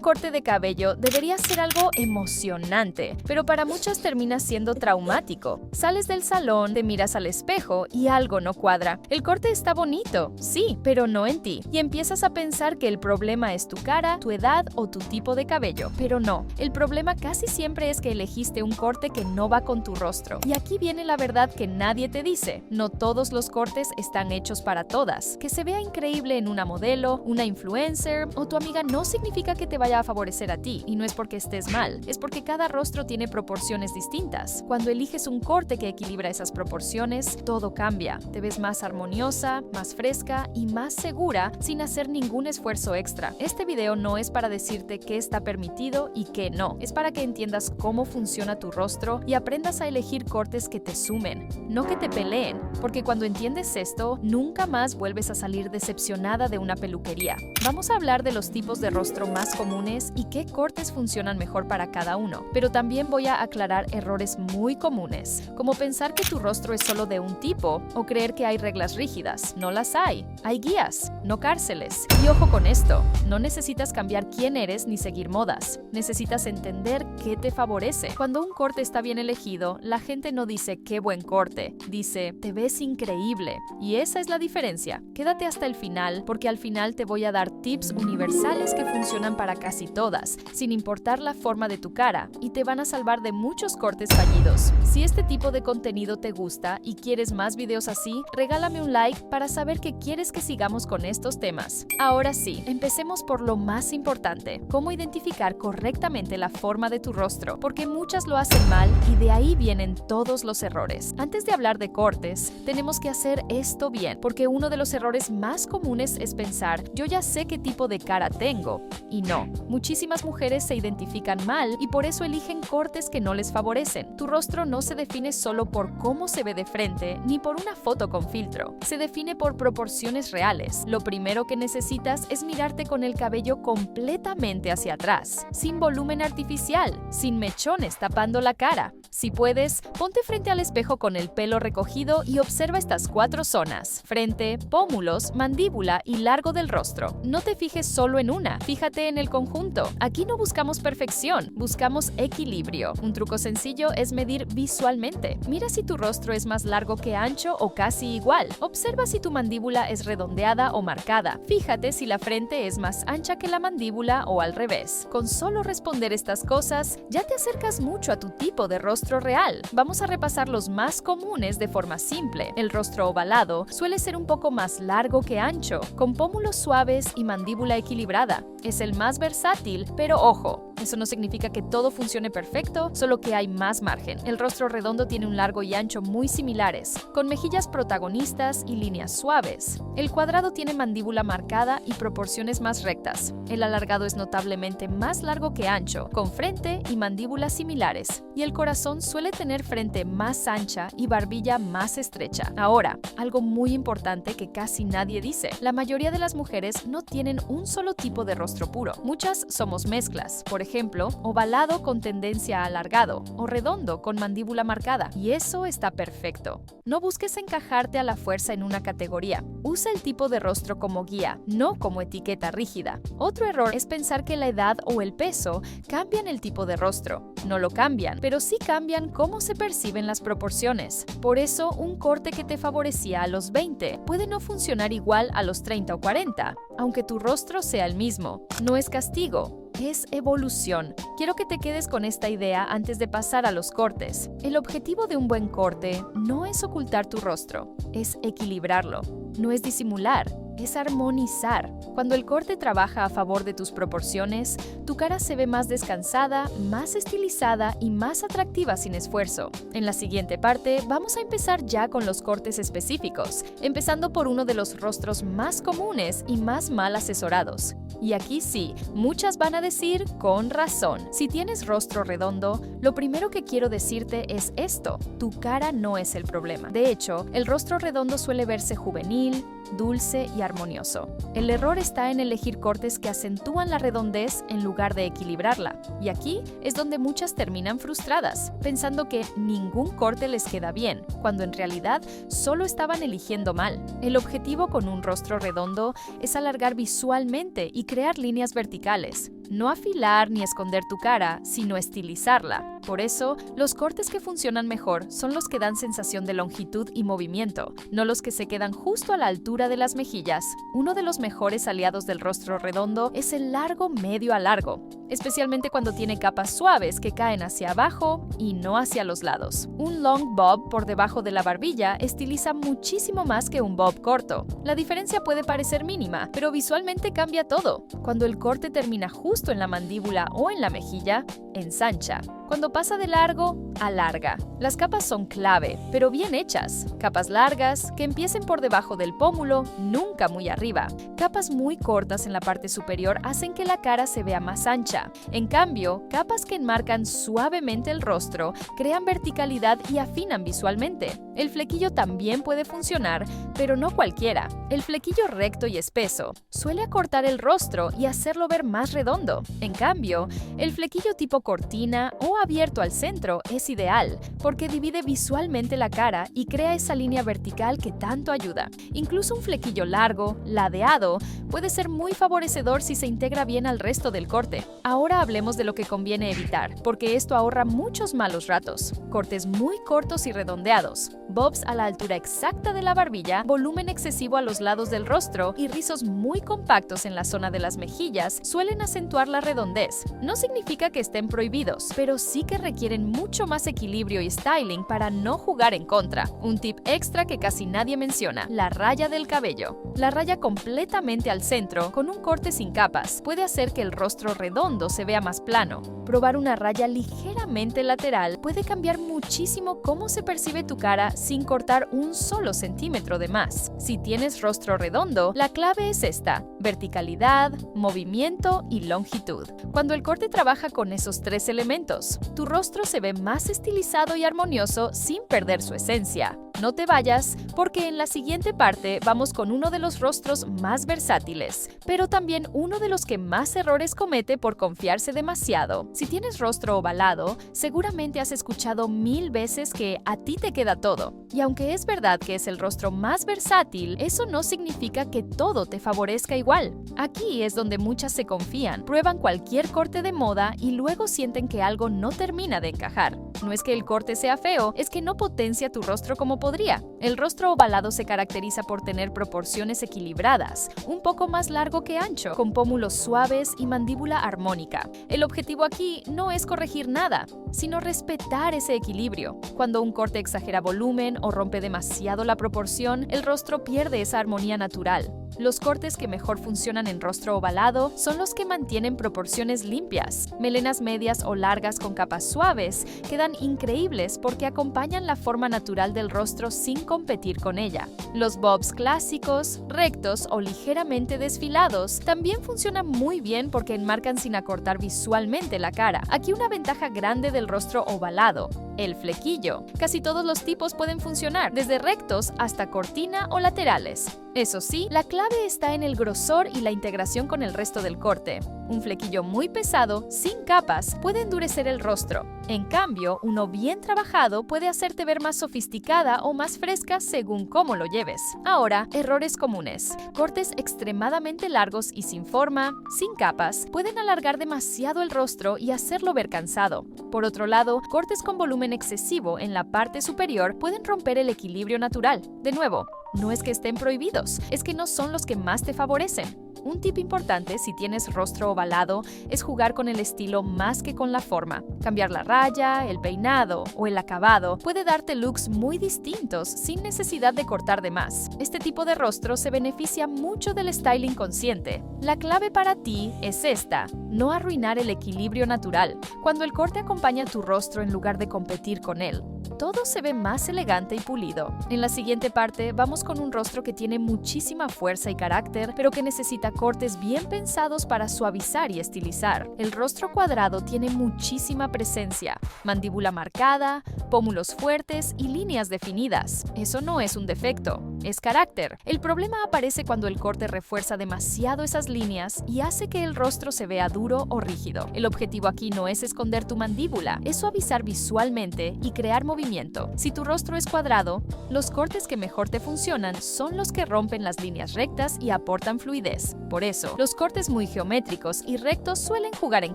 un corte de cabello debería ser algo emocionante, pero para muchas termina siendo traumático. Sales del salón, te miras al espejo y algo no cuadra. El corte está bonito, sí, pero no en ti. Y empiezas a pensar que el problema es tu cara, tu edad o tu tipo de cabello. Pero no, el problema casi siempre es que elegiste un corte que no va con tu rostro. Y aquí viene la verdad que nadie te dice. No todos los cortes están hechos para todas. Que se vea increíble en una modelo, una influencer o tu amiga no significa que te vaya a favorecer a ti. Y no es porque estés mal, es porque cada rostro tiene proporciones distintas. Cuando eliges un corte que equilibra esas proporciones, todo cambia. Te ves más armoniosa, más fresca y más segura sin hacer ningún esfuerzo extra. Este video no es para decirte qué está permitido y qué no. Es para que entiendas cómo funciona tu rostro y aprendas a elegir cortes que te sumen, no que te peleen. Porque cuando entiendes esto, nunca más vuelves a salir decepcionada de una peluquería. Vamos a hablar de los tipos de rostro más comunes y qué cortes funcionan mejor para cada uno. Pero también voy a aclarar errores muy comunes, como pensar que tu rostro es solo de un tipo o creer que hay reglas rígidas. No las hay. Hay guías, no cárceles. Y ojo con esto, no necesitas cambiar quién eres ni seguir modas. Necesitas entender qué te favorece. Cuando un corte está bien elegido, la gente no dice qué buen corte, dice te ves increíble. Y esa es la diferencia. Quédate hasta el final porque al final te voy a dar tips universales que funcionan para casi todas, sin importar la forma de tu cara, y te van a salvar de muchos cortes fallidos. Si este tipo de contenido te gusta y quieres más videos así, regálame un like para saber que quieres que sigamos con estos temas. Ahora sí, empecemos por lo más importante, cómo identificar correctamente la forma de tu rostro, porque muchas lo hacen mal y de ahí vienen todos los errores. Antes de hablar de cortes, tenemos que hacer esto bien, porque uno de los errores más comunes es pensar, yo ya sé qué tipo de cara tengo, y no. Muchísimas mujeres se identifican mal y por eso eligen cortes que no les favorecen. Tu rostro no se define solo por cómo se ve de frente, ni por una foto con filtro. Se define por proporciones reales. Lo primero que necesitas es mirarte con el cabello completamente hacia atrás, sin volumen artificial, sin mechones tapando la cara. Si puedes, ponte frente al espejo con el pelo recogido y observa estas 4 zonas: frente, pómulos, mandíbula y largo del rostro. No te fijes solo en una, fíjate en el conjunto. Aquí no buscamos perfección, buscamos equilibrio. Un truco sencillo es medir visualmente. Mira si tu rostro es más largo que ancho o casi igual. Observa si tu mandíbula es redondeada o marcada. Fíjate si la frente es más ancha que la mandíbula o al revés. Con solo responder estas cosas, ya te acercas mucho a tu tipo de rostro real. Vamos a repasar los más comunes de forma simple. El rostro ovalado suele ser un poco más largo que ancho, con pómulos suaves y mandíbula equilibrada. Es el más versátil, pero ojo, eso no significa que todo funcione perfecto, solo que hay más margen. El rostro redondo tiene un largo y ancho muy similares, con mejillas protagonistas y líneas suaves. El cuadrado tiene mandíbula marcada y proporciones más rectas. El alargado es notablemente más largo que ancho, con frente y mandíbula similares. Y el corazón suele tener frente más ancha y barbilla más estrecha. Ahora, algo muy importante que casi nadie dice: la mayoría de las mujeres no tienen un solo tipo de rostro puro. Muchas somos mezclas, por ejemplo, ovalado con tendencia a alargado o redondo con mandíbula marcada, y eso está perfecto. No busques encajarte a la fuerza en una categoría. Usa el tipo de rostro como guía, no como etiqueta rígida. Otro error es pensar que la edad o el peso cambian el tipo de rostro. No lo cambian, pero sí cambian cómo se perciben las proporciones. Por eso, un corte que te favorecía a los 20 puede no funcionar igual a los 30 o 40, aunque tu rostro sea el mismo. No es castigo, es evolución. Quiero que te quedes con esta idea antes de pasar a los cortes. El objetivo de un buen corte no es ocultar tu rostro, es equilibrarlo. No es disimular, es armonizar. Cuando el corte trabaja a favor de tus proporciones, tu cara se ve más descansada, más estilizada y más atractiva sin esfuerzo. En la siguiente parte, vamos a empezar ya con los cortes específicos, empezando por uno de los rostros más comunes y más mal asesorados. Y aquí sí, muchas van a decir con razón. Si tienes rostro redondo, lo primero que quiero decirte es esto: tu cara no es el problema. De hecho, el rostro redondo suele verse juvenil, dulce y armonioso. El error está en elegir cortes que acentúan la redondez en lugar de equilibrarla. Y aquí es donde muchas terminan frustradas, pensando que ningún corte les queda bien, cuando en realidad solo estaban eligiendo mal. El objetivo con un rostro redondo es alargar visualmente y crear líneas verticales. No afilar ni esconder tu cara, sino estilizarla. Por eso, los cortes que funcionan mejor son los que dan sensación de longitud y movimiento, no los que se quedan justo a la altura de las mejillas. Uno de los mejores aliados del rostro redondo es el largo medio a largo, especialmente cuando tiene capas suaves que caen hacia abajo y no hacia los lados. Un long bob por debajo de la barbilla estiliza muchísimo más que un bob corto. La diferencia puede parecer mínima, pero visualmente cambia todo. Cuando el corte termina justo en la mandíbula o en la mejilla, ensancha. Cuando pasa de largo, alarga. Las capas son clave, pero bien hechas. Capas largas, que empiecen por debajo del pómulo, nunca muy arriba. Capas muy cortas en la parte superior hacen que la cara se vea más ancha. En cambio, capas que enmarcan suavemente el rostro crean verticalidad y afinan visualmente. El flequillo también puede funcionar, pero no cualquiera. El flequillo recto y espeso suele acortar el rostro y hacerlo ver más redondo. En cambio, el flequillo tipo cortina o abierto al centro es ideal, porque divide visualmente la cara y crea esa línea vertical que tanto ayuda. Incluso un flequillo largo, ladeado, puede ser muy favorecedor si se integra bien al resto del corte. Ahora hablemos de lo que conviene evitar, porque esto ahorra muchos malos ratos. Cortes muy cortos y redondeados, bobs a la altura exacta de la barbilla, volumen excesivo a los lados del rostro y rizos muy compactos en la zona de las mejillas suelen acentuar la redondez. No significa que estén prohibidos, pero sí que requieren mucho más equilibrio y styling para no jugar en contra. Un tip extra que casi nadie menciona: la raya del cabello. La raya completamente al centro, con un corte sin capas, puede hacer que el rostro redondo se vea más plano. Probar una raya ligeramente lateral puede cambiar muchísimo cómo se percibe tu cara sin cortar un solo centímetro de más. Si tienes rostro redondo, la clave es esta: verticalidad, movimiento y longitud. Cuando el corte trabaja con esos tres elementos, tu rostro se ve más estilizado y armonioso sin perder su esencia. No te vayas, porque en la siguiente parte vamos con uno de los rostros más versátiles, pero también uno de los que más errores comete por confiarse demasiado. Si tienes rostro ovalado, seguramente has escuchado 1000 veces que a ti te queda todo. Y aunque es verdad que es el rostro más versátil, eso no significa que todo te favorezca igual. Aquí es donde muchas se confían, prueban cualquier corte de moda y luego sienten que algo no termina de encajar. No es que el corte sea feo, es que no potencia tu rostro como podría. El rostro ovalado se caracteriza por tener proporciones equilibradas, un poco más largo que ancho, con pómulos suaves y mandíbula armónica. El objetivo aquí no es corregir nada, sino respetar ese equilibrio. Cuando un corte exagera volumen o rompe demasiado la proporción, el rostro pierde esa armonía natural. Los cortes que mejor funcionan en rostro ovalado son los que mantienen proporciones limpias. Melenas medias o largas con capas suaves quedan increíbles porque acompañan la forma natural del rostro sin competir con ella. Los bobs clásicos, rectos o ligeramente desfilados también funcionan muy bien porque enmarcan sin acortar visualmente la cara. Aquí una ventaja grande del rostro ovalado: el flequillo. Casi todos los tipos pueden funcionar, desde rectos hasta cortina o laterales. Eso sí, la clave está en el grosor y la integración con el resto del corte. Un flequillo muy pesado, sin capas, puede endurecer el rostro. En cambio, uno bien trabajado puede hacerte ver más sofisticada o más fresca según cómo lo lleves. Ahora, errores comunes. Cortes extremadamente largos y sin forma, sin capas, pueden alargar demasiado el rostro y hacerlo ver cansado. Por otro lado, cortes con volumen excesivo en la parte superior pueden romper el equilibrio natural. De nuevo, no es que estén prohibidos, es que no son los que más te favorecen. Un tip importante si tienes rostro ovalado es jugar con el estilo más que con la forma. Cambiar la raya, el peinado o el acabado puede darte looks muy distintos sin necesidad de cortar de más. Este tipo de rostro se beneficia mucho del styling consciente. La clave para ti es esta: no arruinar el equilibrio natural. Cuando el corte acompaña tu rostro en lugar de competir con él, todo se ve más elegante y pulido. En la siguiente parte vamos con un rostro que tiene muchísima fuerza y carácter, pero que necesita cortes bien pensados para suavizar y estilizar. El rostro cuadrado tiene muchísima presencia, mandíbula marcada, pómulos fuertes y líneas definidas. Eso no es un defecto. es carácter. El problema aparece cuando el corte refuerza demasiado esas líneas y hace que el rostro se vea duro o rígido. El objetivo aquí no es esconder tu mandíbula, es suavizar visualmente y crear movimiento. Si tu rostro es cuadrado, los cortes que mejor te funcionan son los que rompen las líneas rectas y aportan fluidez. Por eso, los cortes muy geométricos y rectos suelen jugar en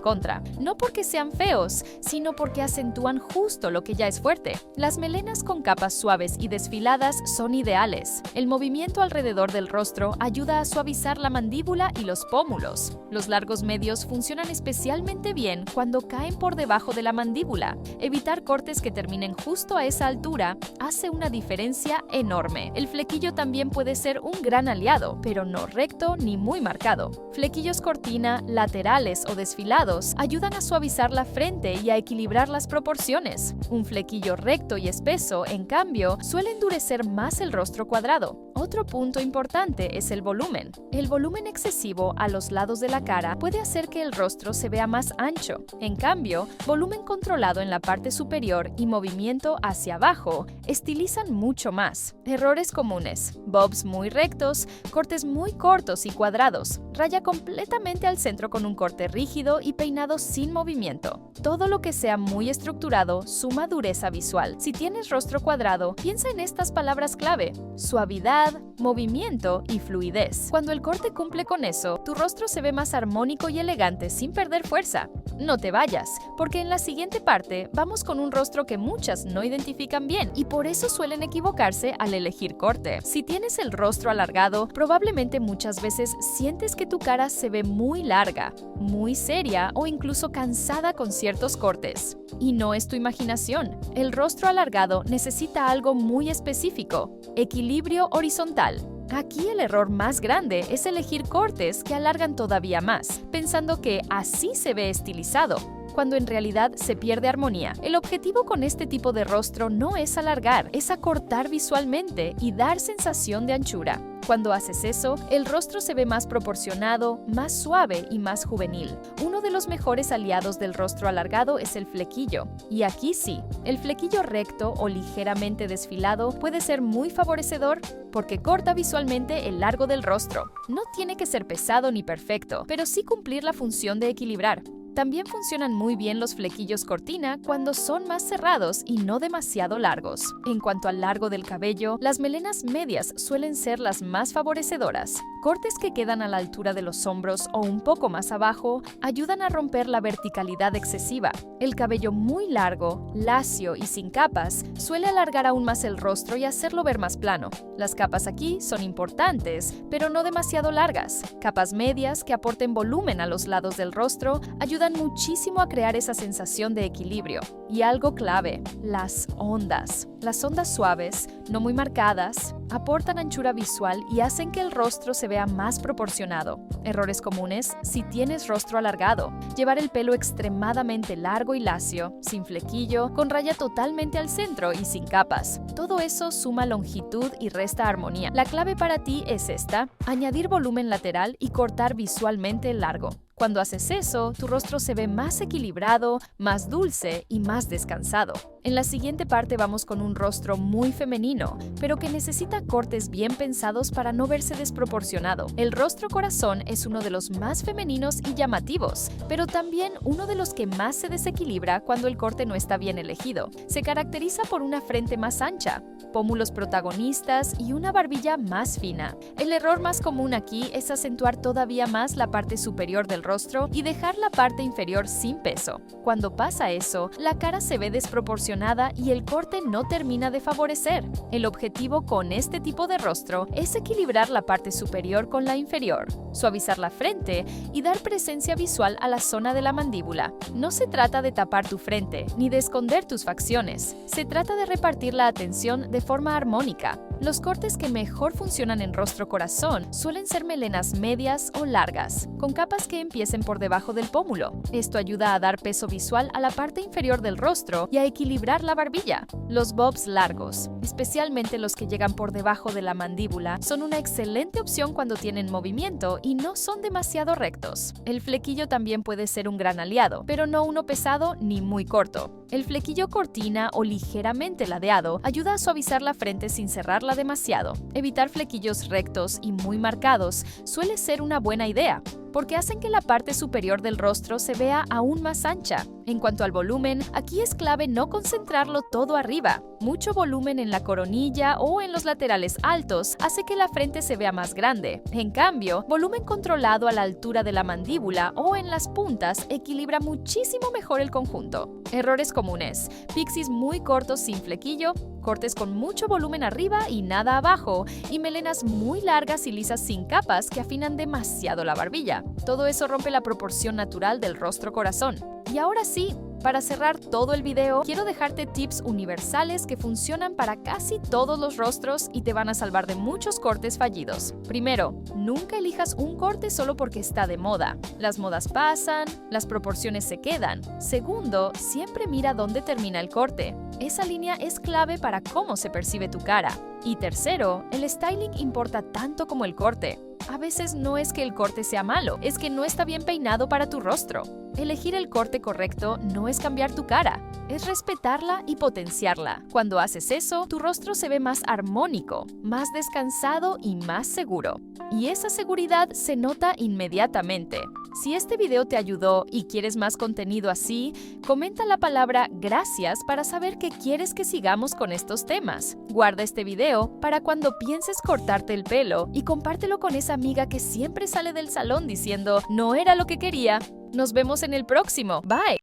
contra, no porque sean feos, sino porque acentúan justo lo que ya es fuerte. Las melenas con capas suaves y desfiladas son ideales. El movimiento alrededor del rostro ayuda a suavizar la mandíbula y los pómulos. Los largos medios funcionan especialmente bien cuando caen por debajo de la mandíbula. Evitar cortes que terminen justo a esa altura hace una diferencia enorme. El flequillo también puede ser un gran aliado, pero no recto ni muy marcado. Flequillos cortina, laterales o desfilados ayudan a suavizar la frente y a equilibrar las proporciones. Un flequillo recto y espeso, en cambio, suele endurecer más el rostro cuadrado. Otro punto importante es el volumen. El volumen excesivo a los lados de la cara puede hacer que el rostro se vea más ancho. En cambio, volumen controlado en la parte superior y movimiento hacia abajo estilizan mucho más. Errores comunes: bobs muy rectos, cortes muy cortos y cuadrados, raya completamente al centro con un corte rígido y peinado sin movimiento. Todo lo que sea muy estructurado suma dureza visual. Si tienes rostro cuadrado, piensa en estas palabras clave: suavidad, movimiento y fluidez. Cuando el corte cumple con eso, tu rostro se ve más armónico y elegante sin perder fuerza. No te vayas, porque en la siguiente parte vamos con un rostro que muchas no identifican bien y por eso suelen equivocarse al elegir corte. Si tienes el rostro alargado, probablemente muchas veces sientes que tu cara se ve muy larga, muy seria o incluso cansada con ciertos cortes. Y no es tu imaginación. El rostro alargado necesita algo muy específico: equilibrio horizontal. Aquí el error más grande es elegir cortes que alargan todavía más, pensando que así se ve estilizado, cuando en realidad se pierde armonía. El objetivo con este tipo de rostro no es alargar, es acortar visualmente y dar sensación de anchura. Cuando haces eso, el rostro se ve más proporcionado, más suave y más juvenil. Uno de los mejores aliados del rostro alargado es el flequillo. Y aquí sí, el flequillo recto o ligeramente desfilado puede ser muy favorecedor porque corta visualmente el largo del rostro. No tiene que ser pesado ni perfecto, pero sí cumplir la función de equilibrar. También funcionan muy bien los flequillos cortina cuando son más cerrados y no demasiado largos. En cuanto al largo del cabello, las melenas medias suelen ser las más favorecedoras. Cortes que quedan a la altura de los hombros o un poco más abajo ayudan a romper la verticalidad excesiva. El cabello muy largo, lacio y sin capas suele alargar aún más el rostro y hacerlo ver más plano. Las capas aquí son importantes, pero no demasiado largas. Capas medias que aporten volumen a los lados del rostro ayudan muchísimo a crear esa sensación de equilibrio. Y algo clave: las ondas. Las ondas suaves, no muy marcadas, aportan anchura visual y hacen que el rostro se vea más proporcionado. Errores comunes si tienes rostro alargado: llevar el pelo extremadamente largo y lacio, sin flequillo, con raya totalmente al centro y sin capas. Todo eso suma longitud y resta armonía. La clave para ti es esta: añadir volumen lateral y cortar visualmente el largo. Cuando haces eso, tu rostro se ve más equilibrado, más dulce y más descansado. En la siguiente parte vamos con un rostro muy femenino, pero que necesita cortes bien pensados para no verse desproporcionado. El rostro corazón es uno de los más femeninos y llamativos, pero también uno de los que más se desequilibra cuando el corte no está bien elegido. Se caracteriza por una frente más ancha, pómulos protagonistas y una barbilla más fina. El error más común aquí es acentuar todavía más la parte superior del rostro y dejar la parte inferior sin peso. Cuando pasa eso, la cara se ve desproporcionada y el corte no termina de favorecer. El objetivo con este tipo de rostro es equilibrar la parte superior con la inferior, suavizar la frente y dar presencia visual a la zona de la mandíbula. No se trata de tapar tu frente ni de esconder tus facciones, se trata de repartir la atención de forma armónica. Los cortes que mejor funcionan en rostro corazón suelen ser melenas medias o largas, con capas que empiecen por debajo del pómulo. Esto ayuda a dar peso visual a la parte inferior del rostro y a equilibrar la barbilla. Los bobs largos, especialmente los que llegan por debajo de la mandíbula, son una excelente opción cuando tienen movimiento y no son demasiado rectos. El flequillo también puede ser un gran aliado, pero no uno pesado ni muy corto. El flequillo cortina o ligeramente ladeado ayuda a suavizar la frente sin cerrar cortarla demasiado. Evitar flequillos rectos y muy marcados suele ser una buena idea, porque hacen que la parte superior del rostro se vea aún más ancha. En cuanto al volumen, aquí es clave no concentrarlo todo arriba. Mucho volumen en la coronilla o en los laterales altos hace que la frente se vea más grande. En cambio, volumen controlado a la altura de la mandíbula o en las puntas equilibra muchísimo mejor el conjunto. Errores comunes: pixies muy cortos sin flequillo, cortes con mucho volumen arriba y nada abajo, y melenas muy largas y lisas sin capas que afinan demasiado la barbilla. Todo eso rompe la proporción natural del rostro corazón. Y ahora sí, para cerrar todo el video, quiero dejarte tips universales que funcionan para casi todos los rostros y te van a salvar de muchos cortes fallidos. Primero, nunca elijas un corte solo porque está de moda. Las modas pasan, las proporciones se quedan. Segundo, siempre mira dónde termina el corte. Esa línea es clave para cómo se percibe tu cara. Y tercero, el styling importa tanto como el corte. A veces no es que el corte sea malo, es que no está bien peinado para tu rostro. Elegir el corte correcto no es cambiar tu cara, es respetarla y potenciarla. Cuando haces eso, tu rostro se ve más armónico, más descansado y más seguro. Y esa seguridad se nota inmediatamente. Si este video te ayudó y quieres más contenido así, comenta la palabra gracias para saber que quieres que sigamos con estos temas. Guarda este video para cuando pienses cortarte el pelo y compártelo con esa amiga que siempre sale del salón diciendo no era lo que quería. Nos vemos en el próximo. Bye.